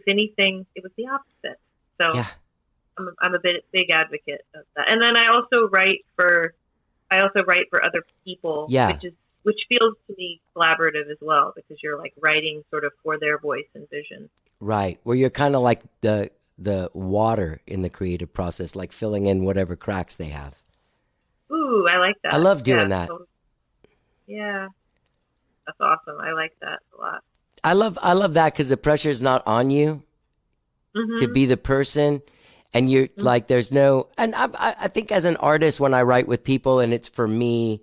E: anything, it was the opposite. So
A: Yeah.
E: I'm a big advocate of that. And then I also write for other people,
A: Yeah.
E: which feels to me collaborative as well, because you're like writing sort of for their voice and vision.
A: Right. Where you're kind of like the water in the creative process, like filling in whatever cracks they have.
E: Ooh, I like that.
A: I love doing that.
E: Totally. Yeah. That's awesome. I like that a lot.
A: I love that because the pressure is not on you
E: Mm-hmm.
A: to be the person, and you're like, there's no. And I think as an artist, when I write with people, and it's for me,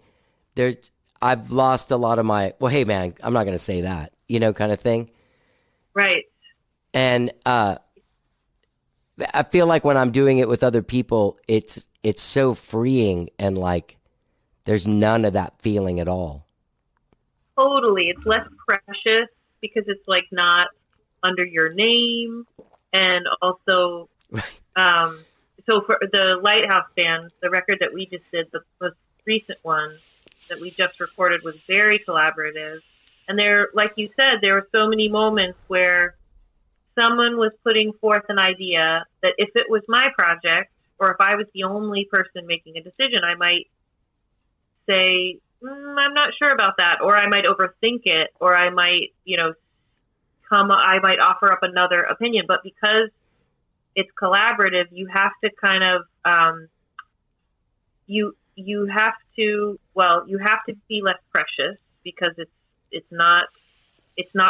A: I've lost a lot of my. Well, hey man, I'm not gonna say that, kind of thing.
E: Right.
A: And I feel like when I'm doing it with other people, it's so freeing, and like there's none of that feeling at all.
E: Totally. It's less precious because it's like not under your name. And also, so for the Lighthouse Band, the record that we just did, the most recent one that we just recorded, was very collaborative. And there, like you said, there were so many moments where someone was putting forth an idea that if it was my project, or if I was the only person making a decision, I might say, I'm not sure about that, or I might overthink it, or I might, I might offer up another opinion. But because it's collaborative, you have to kind of, you have to be less precious, because it's not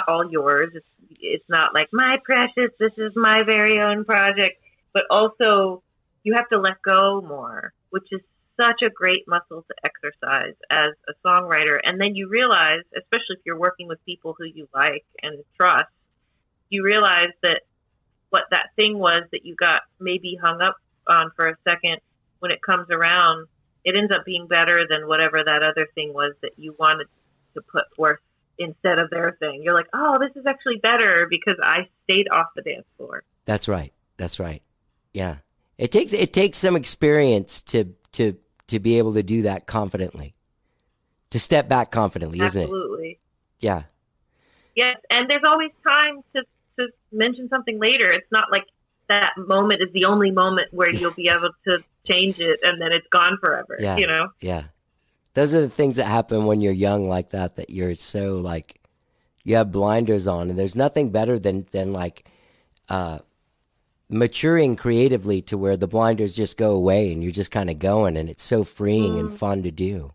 E: all yours. It's not like my precious, this is my very own project, but also you have to let go more, which is such a great muscle to exercise as a songwriter. And then you realize, especially if you're working with people who you like and trust, you realize that what that thing was that you got maybe hung up on for a second, when it comes around, it ends up being better than whatever that other thing was that you wanted to put forth instead of their thing. You're like, oh, this is actually better because I stayed off the dance floor.
A: That's right. Yeah. It takes some experience to be able to do that confidently, to step back confidently, isn't it?
E: Absolutely.
A: Yeah.
E: Yes, and there's always time to mention something later. It's not like that moment is the only moment where you'll be able to change it and then it's gone forever.
A: Yeah. Yeah. Those are the things that happen when you're young like that you're so like, you have blinders on, and there's nothing better than like maturing creatively to where the blinders just go away and you're just kind of going, and it's so freeing and fun to do.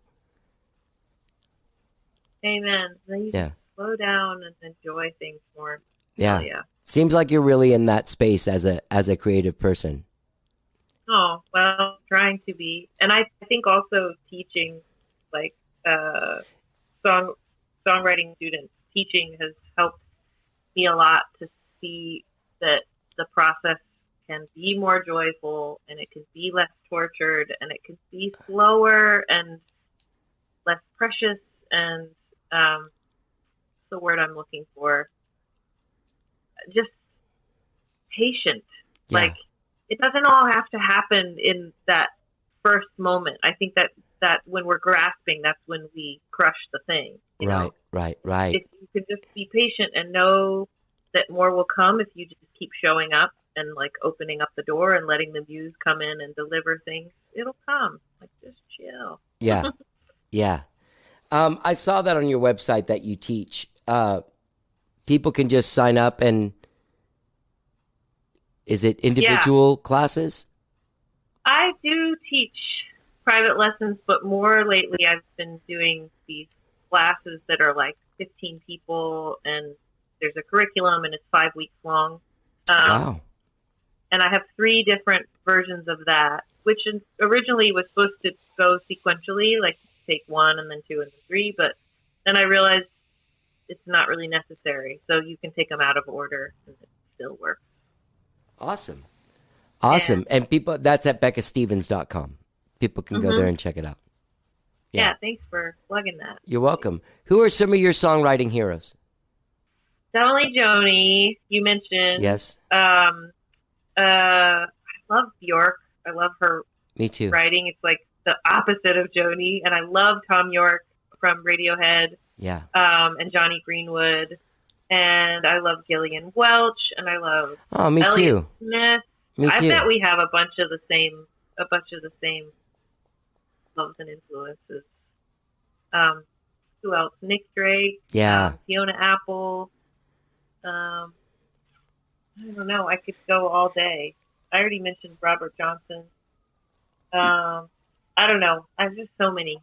E: Amen. Then you just slow down and enjoy things more.
A: Yeah.
E: Oh, yeah.
A: Seems like you're really in that space as a creative person.
E: Oh, well, trying to be. And I think also teaching, like songwriting students, teaching has helped me a lot to see that the process can be more joyful, and it can be less tortured, and it can be slower and less precious, and the word I'm looking for, just patient.
A: Yeah.
E: Like, it doesn't all have to happen in that first moment. I think that when we're grasping, that's when we crush the thing. You know?
A: Right.
E: If you can just be patient and know that more will come if you just keep showing up and like opening up the door and letting the muse come in and deliver things, it'll come. Like, just chill.
A: Yeah. Yeah. I saw that on your website that you teach. People can just sign up, and is it individual classes?
E: I do teach private lessons, but more lately I've been doing these classes that are like 15 people, and there's a curriculum, and it's 5 weeks long.
A: Wow.
E: And I have 3 different versions of that, which originally was supposed to go sequentially, like take 1 and then 2 and then 3. But then I realized it's not really necessary. So you can take them out of order and it still works.
A: Awesome. And people, that's at beccastevens.com. People can go there and check it out.
E: Yeah, thanks for plugging that.
A: You're welcome. Who are some of your songwriting heroes?
E: Definitely Joni, you mentioned.
A: Yes.
E: I love Bjork. I love her
A: Me too.
E: writing. It's like the opposite of Joni. And I love Tom York from Radiohead.
A: Yeah.
E: And Johnny Greenwood. And I love Gillian Welch. And I love
A: Me
E: Elliott
A: too.
E: Smith.
A: Me
E: I
A: too.
E: bet we have a bunch of the same loves and influences. Who else? Nick Drake.
A: Yeah.
E: Fiona Apple. I don't know. I could go all day. I already mentioned Robert Johnson. I don't know. I've just so many.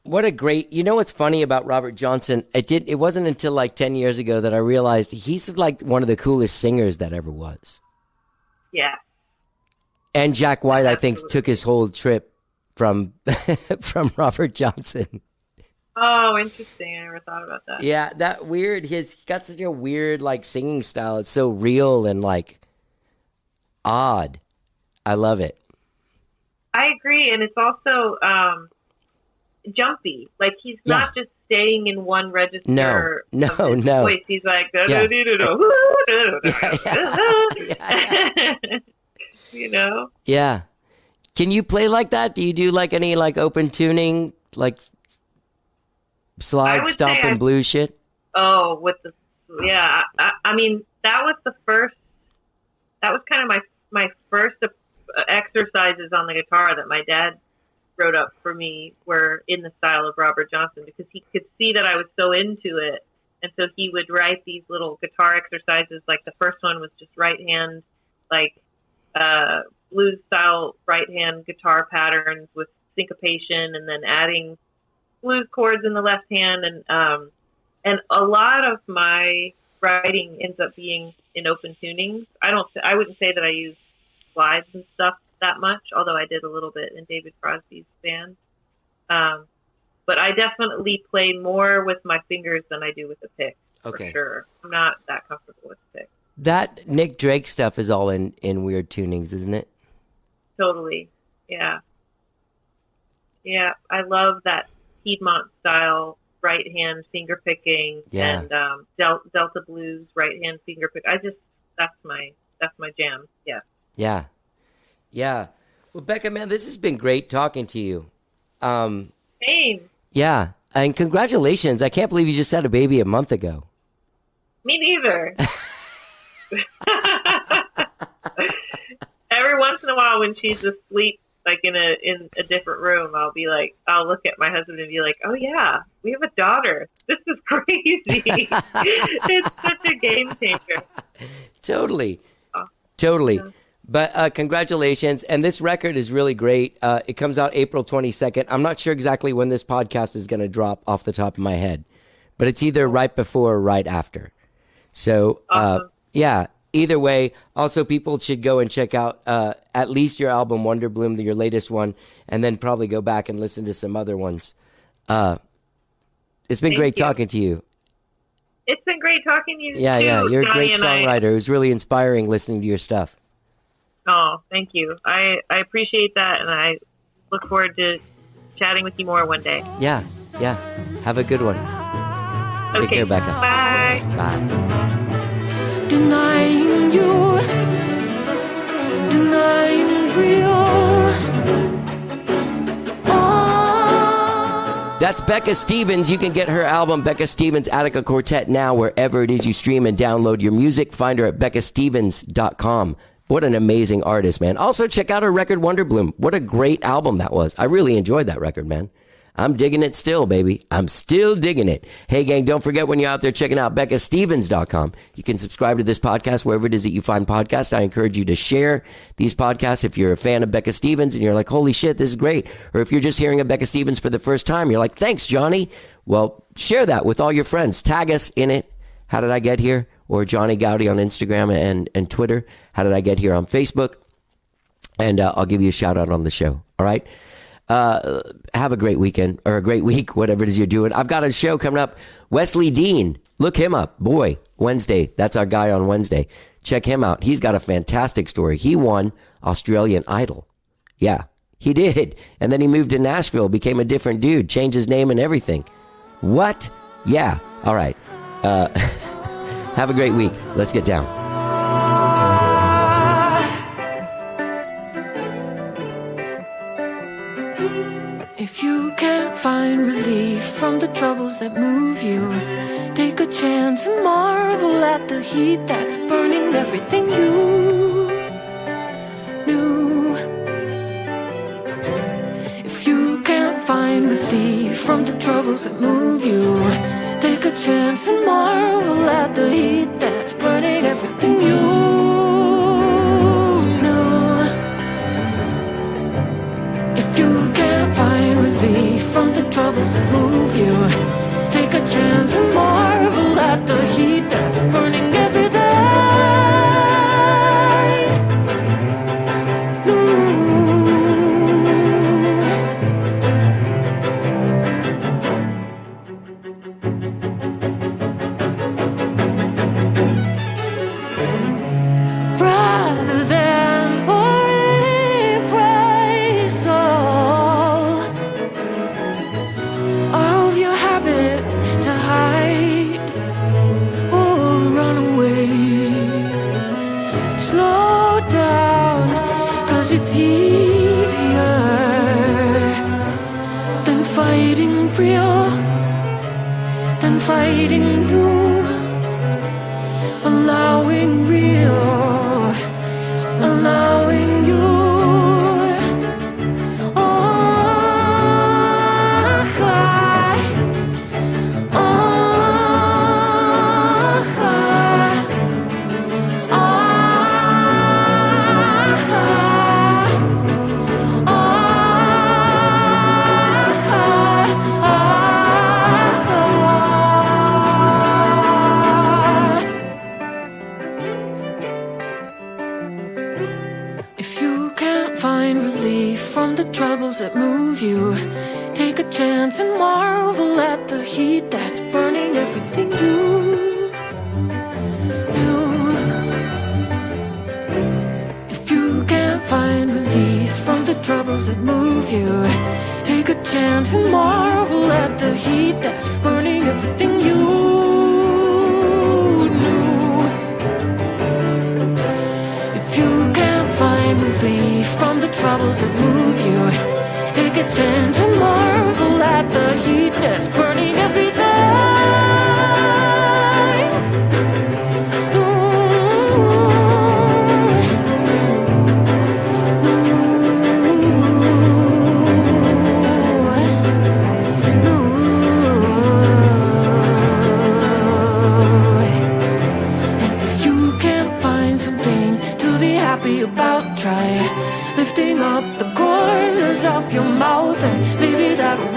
A: What a great, you know what's funny about Robert Johnson? It wasn't until like 10 years ago that I realized he's like one of the coolest singers that ever was.
E: Yeah.
A: And Jack White, I think,
E: Absolutely.
A: took his whole trip from Robert Johnson.
E: Oh, interesting. I never thought about that.
A: Yeah, that weird, he got such a weird like singing style. It's so real and like odd. I love it.
E: I agree. And it's also jumpy. Like he's not just staying in one register.
A: No.
E: Voice. He's like, you know?
A: Yeah. Can you play like that? Do you do like any like open tuning, like slide,
E: would
A: stomp,
E: say
A: and blues shit?
E: Oh, I mean, that was kind of my first exercises on the guitar that my dad wrote up for me were in the style of Robert Johnson, because he could see that I was so into it. And so he would write these little guitar exercises. Like the first one was just right hand, like blues style right hand guitar patterns with syncopation, and then adding blues chords in the left hand. And a lot of my writing ends up being in open tunings. I wouldn't say that I use slides and stuff that much, although I did a little bit in David Crosby's band. But I definitely play more with my fingers than I do with the pick.
A: Okay.
E: For sure. I'm not that comfortable with the pick.
A: That Nick Drake stuff is all in weird tunings, isn't it?
E: Totally. Yeah. Yeah. I love that Piedmont style right hand finger picking and Delta blues right hand finger pick. That's my jam. Yeah.
A: Yeah. Yeah. Well, Becca, man, this has been great talking to you.
E: Same.
A: Yeah. And congratulations. I can't believe you just had a baby a month ago.
E: Me neither. Every once in a while when she's asleep, like in a different room, I'll look at my husband and be like, oh yeah, we have a daughter. This is crazy. It's such a game changer.
A: Totally. Totally.
E: Yeah.
A: But congratulations. And this record is really great. It comes out April 22nd. I'm not sure exactly when this podcast is going to drop off the top of my head, but it's either right before or right after. So,
E: Awesome.
A: yeah, either way. Also, people should go and check out at least your album, Wonder Bloom, your latest one, and then probably go back and listen to some other ones. It's been great talking to you.
E: It's been great talking to you,
A: Yeah,
E: too,
A: yeah. You're a
E: Johnny
A: great
E: and I.
A: songwriter. It was really inspiring listening to your stuff.
E: Oh, thank you. I appreciate that, and I look forward to chatting with you more one day.
A: Yeah, yeah. Have a good one. Take
E: Okay,
A: care, Becca.
E: bye.
A: Bye.
D: Denying you, denying real.
A: That's Becca Stevens. You can get her album, Becca Stevens Attica Quartet, now wherever it is you stream and download your music. Find her at beccastevens.com. What an amazing artist, man. Also, check out her record, Wonder Bloom. What a great album that was. I really enjoyed that record, man. I'm digging it still, baby. I'm still digging it. Hey, gang, don't forget when you're out there checking out beccastevens.com, you can subscribe to this podcast wherever it is that you find podcasts. I encourage you to share these podcasts if you're a fan of Becca Stevens and you're like, holy shit, this is great. Or if you're just hearing of Becca Stevens for the first time, you're like, thanks, Johnny. Well, share that with all your friends. Tag us in it. How did I get here? Or Johnny Gowdy on Instagram and Twitter. How did I get here on Facebook? And I'll give you a shout out on the show. All right. Have a great weekend or a great week, whatever it is you're doing. I've got a show coming up. Wesley Dean, look him up. Boy, Wednesday. That's our guy on Wednesday. Check him out. He's got a fantastic story. He won Australian Idol. Yeah, he did. And then he moved to Nashville, became a different dude, changed his name and everything. What? Yeah. All right. Have a great week. Let's get down.
D: If you can't find relief from the troubles that move you, take a chance and marvel at the heat that's burning everything you knew. If you can't find relief from the troubles that move you, take a chance and marvel at the heat that's burning everything you knew. If you can't find relief from the troubles that move you, take a chance and marvel at the heat that's burning everything. Rather than erase all of your habit to hide or run away, slow down, 'cause it's easier than fighting real, than fighting new, allowing real, allowing you. If you can't find relief from the troubles that move you, take a chance and marvel at the heat that's burning everything you. If you can't find relief from the troubles that move you, take a chance and marvel at the heat that's burning everything you knew. If you can't find relief from the troubles that move you, take a chance and marvel at the heat that's burning everything. If you can't find something to be happy about, try lifting up the corners of your mouth, and maybe that'll